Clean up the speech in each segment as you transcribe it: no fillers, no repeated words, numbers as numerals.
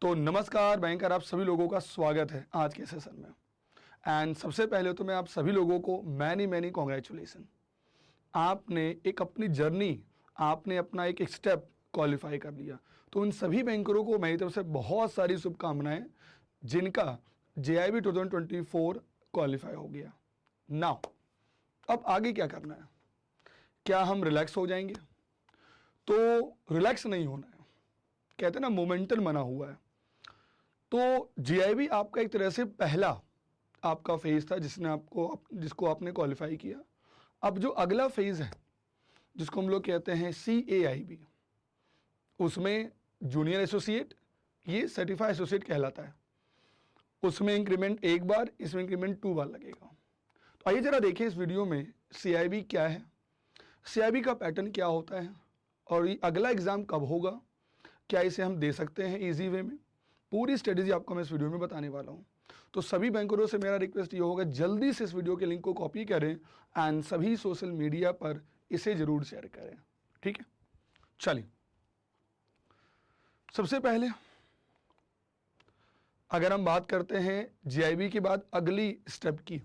तो नमस्कार बैंकर, आप सभी लोगों का स्वागत है आज के सेशन में। एंड सबसे पहले तो मैं आप सभी लोगों को मैनी कॉन्ग्रेचुलेसन। आपने एक अपनी जर्नी, आपने अपना एक स्टेप क्वालिफाई कर लिया। तो उन सभी बैंकरों को मेरी तरफ से बहुत सारी शुभकामनाएं जिनका JIB 2024 क्वालिफाई हो गया। नाउ अब आगे क्या करना है? क्या हम रिलैक्स हो जाएंगे? तो रिलैक्स नहीं होना है, कहते हैं ना मोमेंटम बना हुआ है। तो JIB आपका एक तरह से पहला आपका फेज था जिसको आपने क्वालिफाई किया। अब जो अगला फेज है जिसको हम लोग कहते हैं CAIB, उसमें जूनियर एसोसिएट, ये सर्टिफाइड एसोसिएट कहलाता है। उसमें इंक्रीमेंट एक बार, इसमें इंक्रीमेंट 2 बार लगेगा। तो आइए जरा देखें इस वीडियो में CIB क्या है, CIB का पैटर्न क्या होता है और ये अगला एग्जाम कब होगा, क्या इसे हम दे सकते हैं इजी वे में। पूरी स्ट्रेटेजी आपको मैं इस वीडियो में बताने वाला हूं। तो सभी बैंकरों से मेरा रिक्वेस्ट ये होगा, जल्दी से इस वीडियो के लिंक को कॉपी करें एंड सभी सोशल मीडिया पर इसे जरूर शेयर करें, ठीक है। चलिए, सबसे पहले अगर हम बात करते हैं JIB के बाद अगली स्टेप की,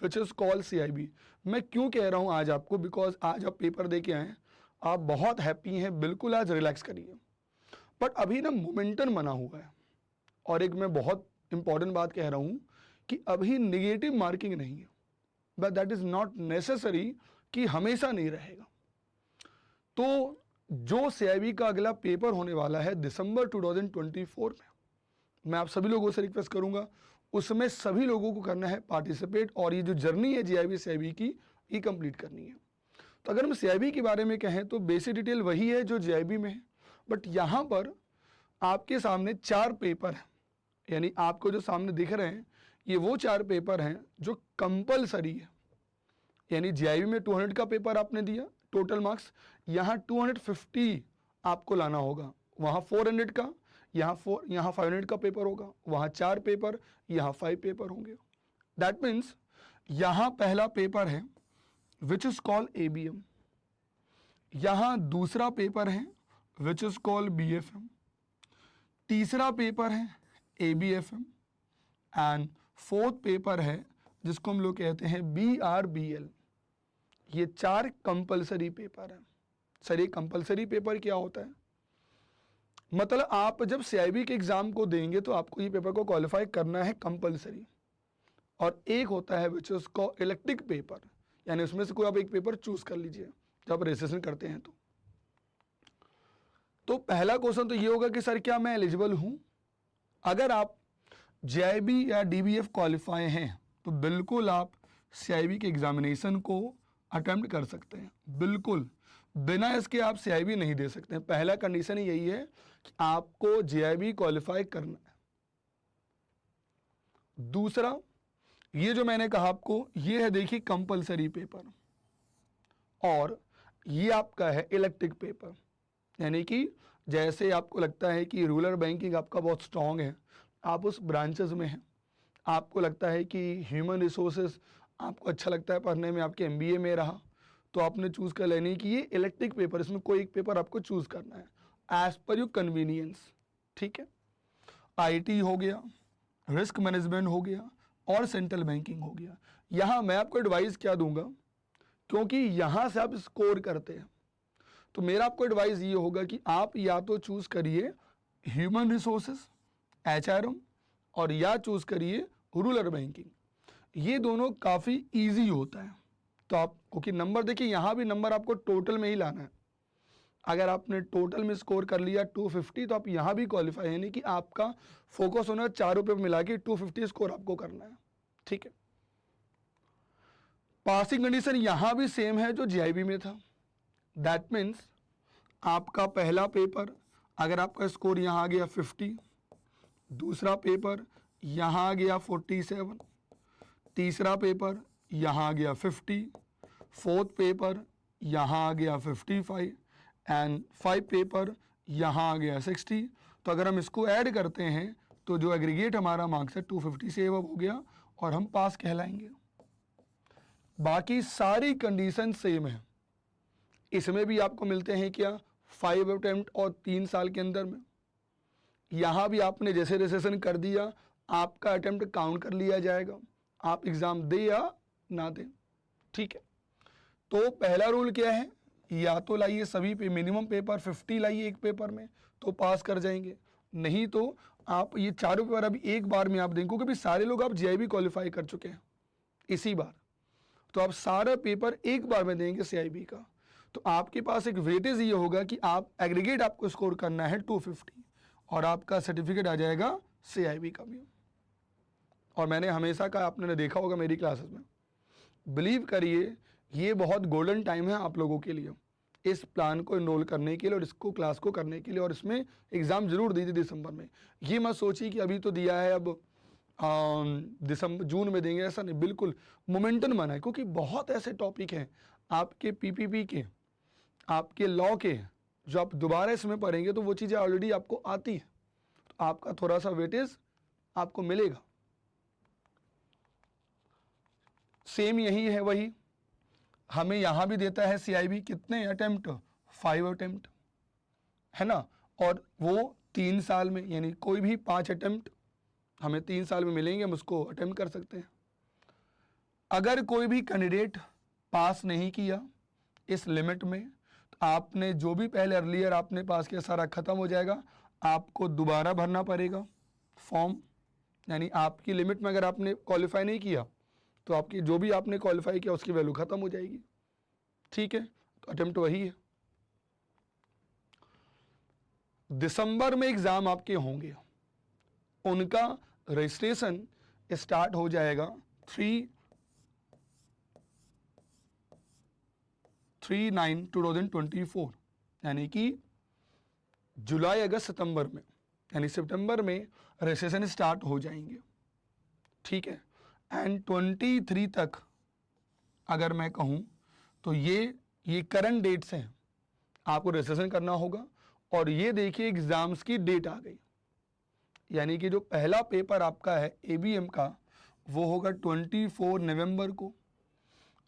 विच इज कॉल्ड CIB। मैं क्यों कह रहा हूं आज आपको, बिकॉज आज आप पेपर दे के आए, आप बहुत हैप्पी हैं, बिल्कुल आज रिलैक्स करिए। बट अभी ना मोमेंटम बना हुआ है, और एक मैं बहुत इंपॉर्टेंट बात कह रहा हूं कि अभी निगेटिव मार्किंग नहीं है, but that is not necessary कि हमेशा नहीं रहेगा। तो जो CIB का अगला पेपर होने वाला है दिसंबर 2024 में, मैं आप सभी लोगों से रिक्वेस्ट करूंगा उसमें सभी लोगों को करना है पार्टिसिपेट, और ये जो जर्नी है JIB CIB की, ये कंप्लीट करनी है। तो अगर हम CIB के बारे में कहें तो बेसिक डिटेल वही है जो JIB में है, बट यहाँ पर आपके सामने 4 पेपर हैं, यानी आपको जो सामने दिख रहे हैं ये वो 4 पेपर हैं जो कंपलसरी है। यानी JIB में 200 का पेपर आपने दिया, टोटल मार्क्स यहाँ 250 आपको लाना होगा, वहाँ 400 का, यहाँ 500 का पेपर होगा, वहाँ 4 पेपर, यहाँ 5 पेपर होंगे। दैट मीन्स यहाँ पहला पेपर है विच इज कॉल्ड ABM, यहाँ दूसरा पेपर है विच इज कॉल्ड BFM, तीसरा पेपर है ABFM एंड फोर्थ पेपर है जिसको हम लोग कहते हैं BRBL। ये 4 कंपलसरी पेपर हैं। सर ये कंपलसरी पेपर क्या होता है? मतलब आप जब CIB के एग्जाम को देंगे तो आपको ये पेपर को क्वालिफाई करना है कंपलसरी। और एक होता है which is called elective paper, यानी उसमें से कोई आप एक पेपर चूज कर लीजिए जब आप रजिस्ट्रेशन करते हैं। तो पहला क्वेश्चन तो ये होगा कि सर क्या मैं एलिजिबल हूं? अगर आप JIB या DBF क्वालिफाई हैं तो बिल्कुल आप CIB के एग्जामिनेशन को अटेम्प्ट कर सकते हैं, बिल्कुल बिना इसके आप CIB नहीं दे सकते हैं। पहला कंडीशन ही यही है कि आपको JIB क्वालिफाई करना है। दूसरा, ये जो मैंने कहा आपको, ये है देखिए कंपलसरी पेपर, और ये आपका है इलेक्टिव पेपर। यानी कि जैसे आपको लगता है कि रूरल बैंकिंग आपका बहुत स्ट्रांग है, आप उस ब्रांचेस में हैं, आपको लगता है कि ह्यूमन रिसोर्सेज आपको अच्छा लगता है पढ़ने में, आपके MBA में रहा, तो आपने चूज़ कर लेनी कि ये इलेक्टिव पेपर, इसमें कोई एक पेपर आपको चूज़ करना है एज पर योर कन्वीनियंस, ठीक है। IT हो गया, रिस्क मैनेजमेंट हो गया और सेंट्रल बैंकिंग हो गया। यहाँ मैं आपको एडवाइस क्या दूंगा, क्योंकि यहाँ से आप स्कोर करते हैं, तो मेरा आपको एडवाइस ये होगा कि आप या तो चूज़ करिए ह्यूमन रिसोर्सेज HRM, और या चूज़ करिए रूरल बैंकिंग। ये दोनों काफ़ी इजी होता है। तो आप क्योंकि नंबर देखिए, यहाँ भी नंबर आपको टोटल में ही लाना है। अगर आपने टोटल में स्कोर कर लिया 250 तो आप यहाँ भी क्वालिफाई, यानी कि आपका फोकस होना 4 रुपये मिला के 250 स्कोर आपको करना है, ठीक है। पासिंग कंडीशन यहाँ भी सेम है जो JIB में था। दैट मीन्स आपका पहला पेपर अगर आपका स्कोर यहाँ आ गया 50, दूसरा पेपर यहाँ आ गया 47, तीसरा पेपर यहाँ आ गया 50, फोर्थ पेपर यहाँ आ गया 55 एंड 5 पेपर यहाँ आ गया 60। तो अगर हम इसको ऐड करते हैं तो जो एग्रीगेट हमारा मार्क्स है 250 से अब हो गया और हम पास कहलाएंगे। बाकी सारी कंडीशन सेम है। इसमें भी आपको मिलते हैं क्या 5 अटेम्प्ट और 3 साल के अंदर में। यहाँ भी आपने जैसे रजिस्ट्रेशन कर दिया, आपका अटेम्प्ट काउंट कर लिया जाएगा, आप एग्ज़ाम दे या ना दें। ठीक है, तो पहला रूल क्या है, या तो लाइए सभी पे मिनिमम पेपर 50 लाइए एक पेपर में तो पास कर जाएंगे, नहीं तो आप ये चारों पेपर अभी एक बार में आप देंगे, क्योंकि अभी सारे लोग आप जीआईबी क्वालिफाई कर चुके हैं इसी बार, तो आप सारा पेपर एक बार में देंगे सीआईबी का, तो आपके पास एक वेटेज ये होगा कि आप एग्रीगेट आपको स्कोर करना है 250 और आपका सर्टिफिकेट आ जाएगा सीआईबी का भी। और मैंने हमेशा का आपने देखा होगा मेरी क्लासेस में, बिलीव करिए ये बहुत गोल्डन टाइम है आप लोगों के लिए इस प्लान को इनरोल करने के लिए और इसको क्लास को करने के लिए, और इसमें एग्ज़ाम ज़रूर दीजिए दिसंबर में। ये मत सोचिए कि अभी तो दिया है अब दिसंबर जून में देंगे, ऐसा नहीं, बिल्कुल मोमेंटम बनाए, क्योंकि बहुत ऐसे टॉपिक हैं आपके पीपीपी के, आपके लॉ के, जो आप दोबारा इसमें पढ़ेंगे तो वो चीज़ें ऑलरेडी आपको आती हैं, तो आपका थोड़ा सा वेटेज आपको मिलेगा। सेम यही है, वही हमें यहाँ भी देता है सीआईबी कितने अटेम्प्ट, 5 अटेम्प्ट है ना, और वो 3 साल में, यानी कोई भी 5 अटेम्प्ट हमें 3 साल में मिलेंगे, हम उसको अटेम्प्ट कर सकते हैं। अगर कोई भी कैंडिडेट पास नहीं किया इस लिमिट में, तो आपने जो भी पहले अर्लियर आपने पास किया सारा खत्म हो जाएगा, आपको दोबारा भरना पड़ेगा फॉर्म, यानी आपकी लिमिट में अगर आपने क्वालिफाई नहीं किया तो आपकी जो भी आपने क्वालिफाई किया उसकी वैल्यू खत्म हो जाएगी। ठीक है, तो अटेम्प्ट वही है। दिसंबर में एग्जाम आपके होंगे, उनका रजिस्ट्रेशन स्टार्ट हो जाएगा 3/9/2024, यानी कि जुलाई अगस्त सितंबर में, यानी सितंबर में रजिस्ट्रेशन स्टार्ट हो जाएंगे। ठीक है, एंड 23 तक अगर मैं कहूँ तो ये करंट डेट्स हैं, आपको रजिस्ट्रेशन करना होगा। और ये देखिए एग्ज़ाम्स की डेट आ गई, यानी कि जो पहला पेपर आपका है एबीएम का वो होगा 24 नवंबर को,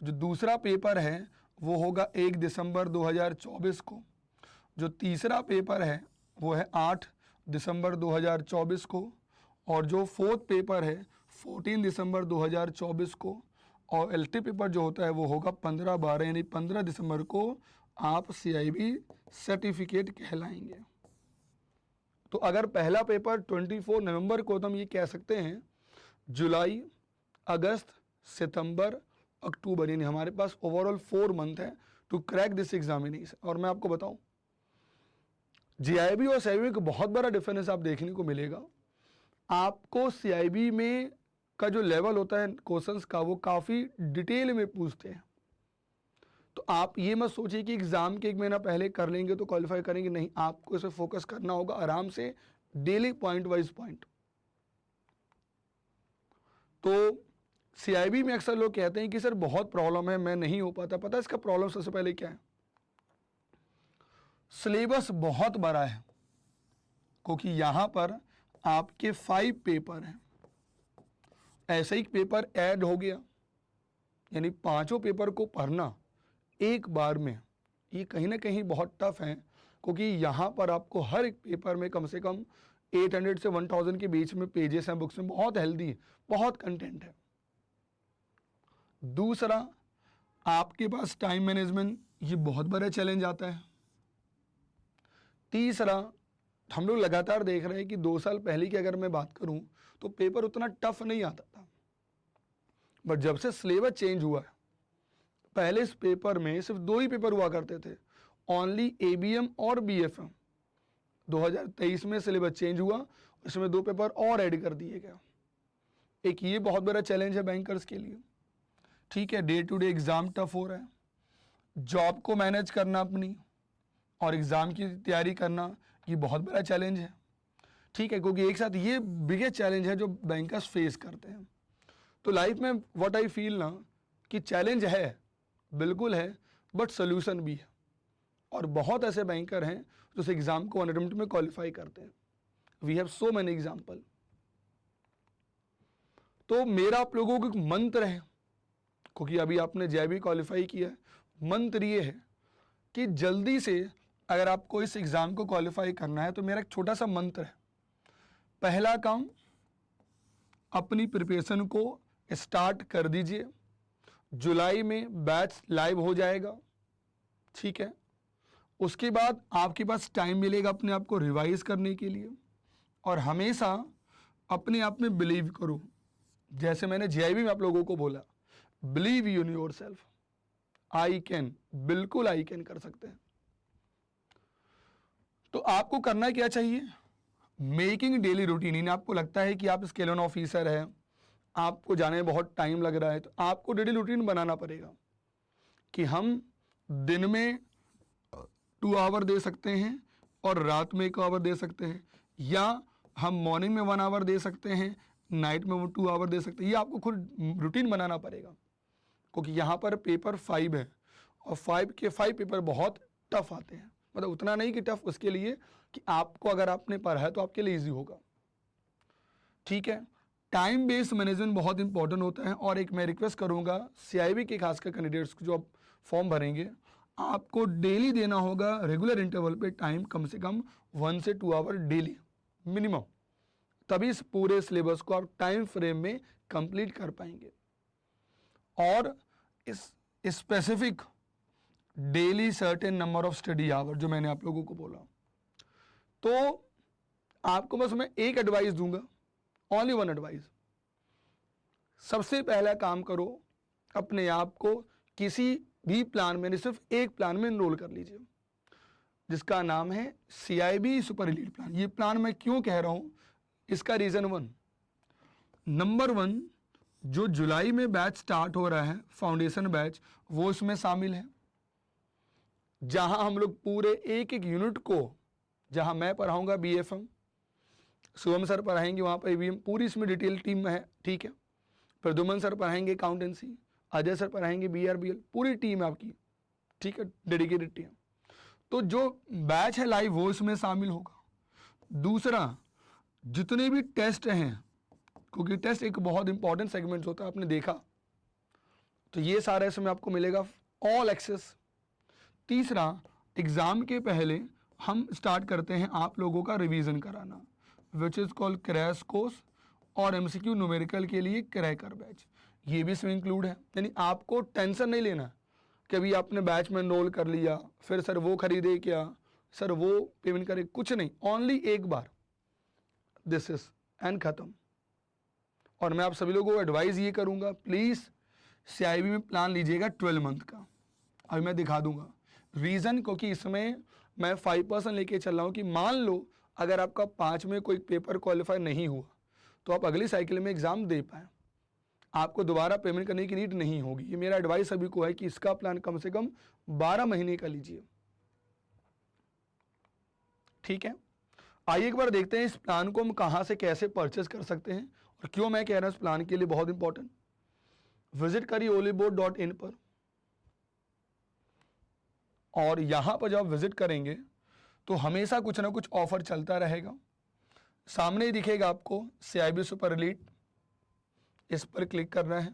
जो दूसरा पेपर है वो होगा 1 दिसंबर 2024 को, जो तीसरा पेपर है वो है 8 दिसंबर 2024 को, और जो फोर्थ पेपर है 14 दिसंबर 2024 को, और एलटी पेपर जो होता है वो होगा 15/12 यानी 15 दिसंबर को आप सीआईबी सर्टिफिकेट कहलाएंगे। तो अगर पहला पेपर 24 नवंबर को, तो हम ये कह सकते हैं जुलाई अगस्त सितंबर अक्टूबर, यानी हमारे पास ओवरऑल 4 मंथ है टू क्रैक दिस एग्जामिनेशन। और मैं आपको बताऊं जीआईबी और सीआईबी का बहुत बड़ा डिफरेंस आप देखने को मिलेगा। आपको सीआईबी में का जो लेवल होता है क्वेश्चंस का वो काफ़ी डिटेल में पूछते हैं, तो आप ये मत सोचिए कि एग्ज़ाम के 1 महीना पहले कर लेंगे तो क्वालिफाई करेंगे, नहीं, आपको इसे फोकस करना होगा आराम से, डेली पॉइंट वाइज पॉइंट। तो सीआईबी में अक्सर लोग कहते हैं कि सर बहुत प्रॉब्लम है, मैं नहीं हो पाता। पता है इसका प्रॉब्लम सबसे पहले क्या है? सिलेबस बहुत बड़ा है, क्योंकि यहाँ पर आपके 5 पेपर हैं, ऐसे ही पेपर ऐड हो गया, यानी 5 पेपर को पढ़ना एक बार में ये कहीं ना कहीं बहुत टफ है, क्योंकि यहाँ पर आपको हर एक पेपर में कम से कम 800 से 1000 के बीच में पेजेस हैं बुक्स में, बहुत हेल्दी है, बहुत कंटेंट है। दूसरा, आपके पास टाइम मैनेजमेंट, ये बहुत बड़ा चैलेंज आता है। तीसरा, हम लोग लगातार देख रहे हैं कि 2 साल पहले की अगर मैं बात करूं तो पेपर उतना टफ नहीं आता था, बट जब से सिलेबस चेंज हुआ है, पहले इस पेपर में सिर्फ 2 ही पेपर हुआ करते थे, ओनली एबीएम और बीएफएम। 2023 में सिलेबस चेंज हुआ, इसमें 2 पेपर और ऐड कर दिए गए। एक ये बहुत बड़ा चैलेंज है बैंकर्स के लिए। ठीक है, day to day exam tough हो रहा है, जॉब को मैनेज करना अपनी और एग्ज़ाम की तैयारी करना, ये बहुत बड़ा चैलेंज है। ठीक है, क्योंकि एक साथ ये बिगेस्ट चैलेंज है जो बैंकर्स फेस करते हैं। तो लाइफ में व्हाट आई फील ना कि चैलेंज है, बिल्कुल है, बट सोल्यूशन भी है। और बहुत ऐसे बैंकर हैं जो इस एग्ज़ाम को 1 अटेम्प्ट में क्वालिफाई करते हैं। We have so many example. तो मेरा आप लोगों को एक मंत्र है, क्योंकि अभी आपने जेईबी क्वालिफाई किया है, मंत्र ये है कि जल्दी से अगर आपको इस एग्ज़ाम को क्वालिफाई करना है तो मेरा एक छोटा सा मंत्र है, पहला काम, अपनी प्रिपरेशन को स्टार्ट कर दीजिए। जुलाई में बैच लाइव हो जाएगा, ठीक है। उसके बाद आपके पास टाइम मिलेगा अपने आप को रिवाइज करने के लिए, और हमेशा अपने आप में बिलीव करो। जैसे मैंने जीआईबी में आप लोगों को बोला, believe in yourself, I can, बिल्कुल आई कैन कर सकते हैं। तो आपको करना क्या चाहिए, मेकिंग डेली रूटीन। इन आपको लगता है कि आप स्केलन ऑफिसर हैं, आपको जाने में बहुत टाइम लग रहा है, तो आपको डेली रूटीन बनाना पड़ेगा कि हम दिन में 2 आवर दे सकते हैं और रात में 1 आवर दे सकते हैं, या हम मॉर्निंग में 1 आवर दे सकते हैं, नाइट में वो 2 आवर दे सकते हैं। ये आपको खुद रूटीन बनाना पड़ेगा, क्योंकि यहाँ पर पेपर 5 है और 5 पेपर बहुत टफ आते हैं। मतलब उतना नहीं कि टफ उसके लिए कि आपको अगर आपने पढ़ा है तो आपके लिए ईजी होगा, ठीक है। टाइम बेस्ड मैनेजमेंट बहुत इंपॉर्टेंट होता है। और एक मैं रिक्वेस्ट करूंगा सीआईबी के खासकर कैंडिडेट्स को जो आप फॉर्म भरेंगे, आपको डेली देना होगा रेगुलर इंटरवल पे टाइम, कम से कम 1 से 2 आवर डेली मिनिमम, तभी इस पूरे सिलेबस को आप टाइम फ्रेम में कंप्लीट कर पाएंगे। और इस specific daily certain number of study hour जो मैंने आप लोगों को बोला, तो आपको बस मैं एक एडवाइस दूंगा, ओनली 1 एडवाइस। सबसे पहला काम करो, अपने आप को किसी भी प्लान में, सिर्फ एक प्लान में एनरोल कर लीजिए, जिसका नाम है सीआईबी सुपर एलीट प्लान। ये प्लान मैं क्यों कह रहा हूं, इसका रीजन 1, नंबर 1, जो जुलाई में बैच स्टार्ट हो रहा है फाउंडेशन बैच, वो इसमें शामिल है, जहां हम लोग पूरे एक एक यूनिट को, जहां मैं पढ़ाऊंगा बीएफएम, शुभम सर पढ़ाएंगे वहां पर ईवीएम, पूरी इसमें डिटेल टीम में है, ठीक है। प्रद्युमन सर पढ़ाएंगे अकाउंटेंसी, अजय सर पढ़ाएंगे बीआरबीएल, पूरी टीम है आपकी, ठीक है, डेडिकेटेड टीम। तो जो बैच है लाइव वो इसमें शामिल होगा। दूसरा, जितने भी टेस्ट हैं, क्योंकि टेस्ट एक बहुत इंपॉर्टेंट सेगमेंट होता है, आपने देखा, तो ये सारा इसमें आपको मिलेगा, ऑल एक्सेस। तीसरा, एग्जाम के पहले हम स्टार्ट करते हैं आप लोगों का रिवीजन कराना, which is called crash course, और एमसीक्यू न्यूमेरिकल के लिए क्रैकर बैच, ये भी इसमें इंक्लूड है। यानी आपको टेंशन नहीं लेना कि अभी आपने बैच में एनरोल कर लिया, फिर सर वो खरीदे क्या, सर वो पेमेंट करे, कुछ नहीं, ओनली एक बार, दिस इज एंड खत्म। और मैं आप सभी लोगों को एडवाइस ये करूंगा, प्लीज सीआईबी में प्लान लीजिएगा 12 मंथ का। अभी मैं दिखा दूंगा रीजन, क्योंकि इसमें मैं 5% लेके चल रहा हूं कि मान लो अगर आपका 5 में कोई पेपर क्वालिफाई नहीं हुआ तो आप अगली साइकिल में एग्जाम दे पाए, आपको दोबारा पेमेंट करने की नीड नहीं होगी। ये मेरा एडवाइस सभी को है कि इसका प्लान कम से कम 12 महीने का लीजिए, ठीक है। आइए एक बार देखते हैं इस प्लान को हम कहां से कैसे परचेज कर सकते हैं, और क्यों मैं कह रहा हूं इस प्लान के लिए बहुत इंपॉर्टेंट। विजिट करिए oliboard.in पर, और यहां पर जब आप विजिट करेंगे तो हमेशा कुछ ना कुछ ऑफर चलता रहेगा। सामने ही दिखेगा आपको सीआईबी सुपर एलीट, इस पर क्लिक करना है,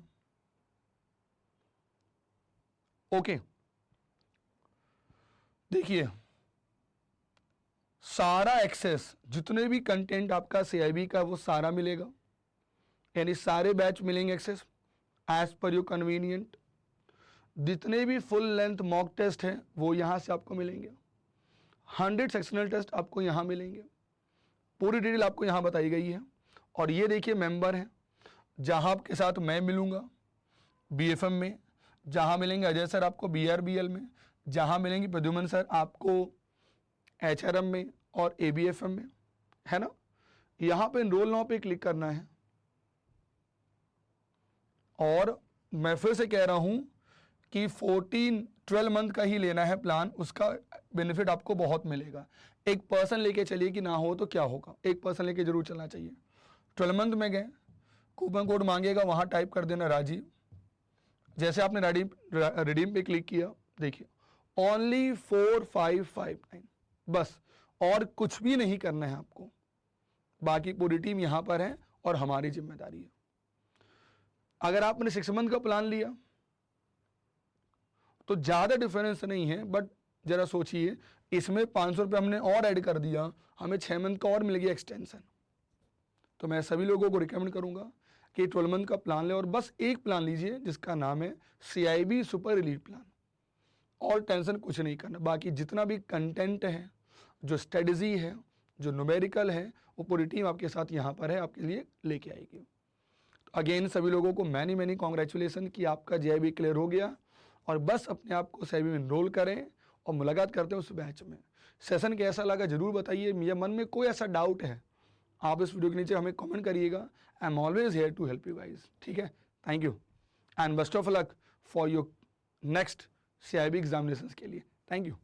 ओके। देखिए सारा एक्सेस, जितने भी कंटेंट आपका सीआईबी का वो सारा मिलेगा, यानी सारे बैच मिलेंगे access as per your convenient. जितने भी फुल लेंथ मॉक टेस्ट हैं वो यहाँ से आपको मिलेंगे, 100 सेक्शनल टेस्ट आपको यहाँ मिलेंगे, पूरी डिटेल आपको यहाँ बताई गई है। और ये देखिए मेंबर हैं, जहाँ आपके साथ मैं मिलूँगा बीएफएम में, जहाँ मिलेंगे अजय सर आपको बीआरबीएल में, जहाँ मिलेंगे प्रद्युमन सर आपको एचआरएम में और एबीएफएम में, है ना। यहाँ पे एनरोल नाउ पे क्लिक करना है। और मैं फिर से कह रहा हूँ कि 12 मंथ का ही लेना है प्लान, उसका बेनिफिट आपको बहुत मिलेगा। 1% लेके चलिए कि ना हो तो क्या होगा, 1% लेके जरूर चलना चाहिए। 12 मंथ में गए, कूपन कोड मांगेगा, वहाँ टाइप कर देना राजीव। जैसे आपने रिडीम पे क्लिक किया, देखिए ओनली 4559, बस, और कुछ भी नहीं करना है आपको, बाकी पूरी टीम यहाँ पर है और हमारी जिम्मेदारी है। अगर आपने 6 मंथ का प्लान लिया तो ज़्यादा डिफरेंस नहीं है, बट ज़रा सोचिए, इसमें 500 रुपये हमने और ऐड कर दिया, हमें 6 मंथ का और मिल गया एक्सटेंशन, तो मैं सभी लोगों को रिकमेंड करूंगा कि 12 मंथ का प्लान लें और बस एक प्लान लीजिए जिसका नाम है CIB सुपर एलीट प्लान। और टेंशन कुछ नहीं करना, बाकी जितना भी कंटेंट है, जो स्ट्रेटजी है, जो न्यूमेरिकल है, वो पूरी टीम आपके साथ यहाँ पर है, आपके लिए लेके आएगी। अगेन सभी लोगों को मैनी कॉन्ग्रेचुलेसन कि आपका JIB क्लियर हो गया और बस अपने आप को CIB में इनरोल करें और मुलाकात करते हैं उस बैच में। सेशन कैसा लगा जरूर बताइए, मेरे मन में कोई ऐसा डाउट है आप इस वीडियो के नीचे हमें कमेंट करिएगा। I am always here to help you guys, ठीक है। Thank you and best of luck for your next CIB examinations के लिए। Thank you.